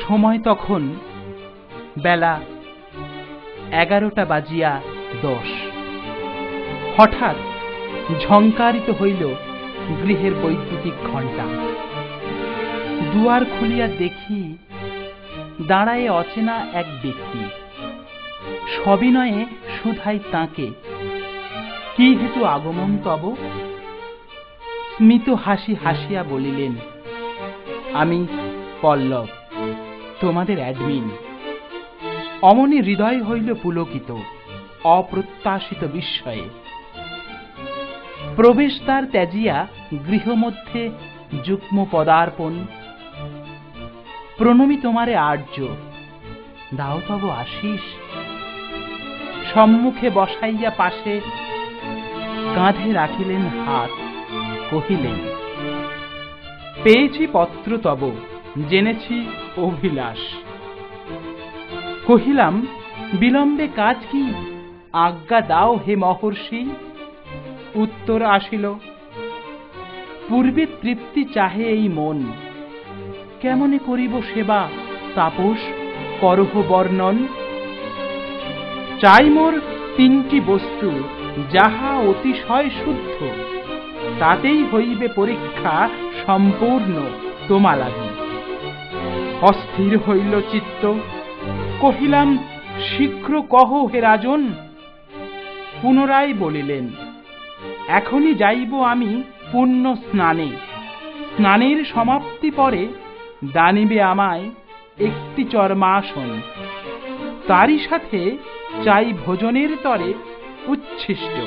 সময় তখন বেলা 11:10। হঠাৎ ঝংকারিত হইল গৃহের বৈদ্যুতিক ঘণ্টা। দুয়ার খুলিয়া দেখি দাঁড়ায়ে অচেনা এক ব্যক্তি। সবিনয়ে শুধাই তাঁকে, কি হেতু আগমন তব? স্মিত হাসি হাসিয়া বলিলেন, আমি পল্লব, তোমাদের অ্যাডমিন। অমনি হৃদয় হইল পুলকিত অপ্রত্যাশিত বিস্ময়ে। প্রবেশদ্বার ত্যাজিয়া গৃহমধ্যে যুগ্ম পদার্পণ। প্রণমী তোমারে আর্য, দাও তব আশিস। সম্মুখে বসাইয়া পাশে কাঁধে রাখিলেন হাত, কহিলেন, পেয়েছি পত্র তব, জেনেছি অভিলাষ। কহিলাম, বিলম্বে কাজ কি, আজ্ঞা দাও হে মহর্ষি। উত্তর আসিল, পূর্বে তৃপ্তি চাহে এই মন, কেমনে করিব সেবা তাপস করহ বর্ণন। চাই মোর 3টি বস্তু, যাহা অতিশয় শুদ্ধ, তাতেই হইবে পরীক্ষা সম্পূর্ণ তোমা লাগি। অস্থির হইল চিত্ত, কহিলাম, শীঘ্র কহ হে রাজন। পুনরায় বলিলেন, এখনই যাইব আমি পুণ্য স্নানে। স্নানের সমাপ্তি পরে দানিবে আমায় একটি চর্মাসন। তারই সাথে চাই ভোজনের তরে উচ্ছিষ্ট,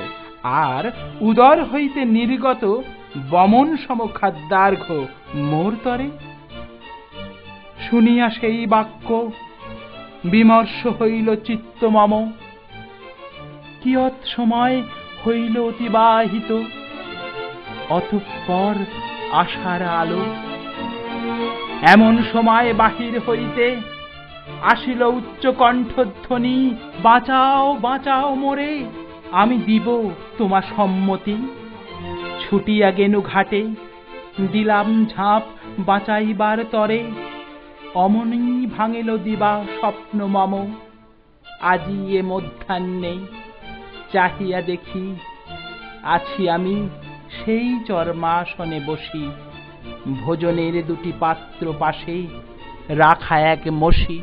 আর উদর হইতে নির্গত বমন সম খাদ্যার্ঘ মোর তরে। শুনিয়া সেই বাক্য বিমর্ষ হইল চিত্ত মম। কিয়ৎ সময় হইল অতিবাহিত, অতঃপর আশার আলো। এমন সময় বাহির হইতে আসিল উচ্চ কণ্ঠধ্বনি, বাঁচাও বাঁচাও মোরে, আমি দিব তোমা সম্মতি। ছুটিয়া গেনু ঘাটে, দিলাম ঝাঁপ বাঁচাইবার তরে। অমনি ভাঙিল দিবা স্বপ্ন মম। আজি এ মধ্যাহ্নে চাহিয়া দেখি, আছি আমি সেই চর্মাসনে বসি। ভোজনের 2টি পাত্র পাশে রাখা এক মসি।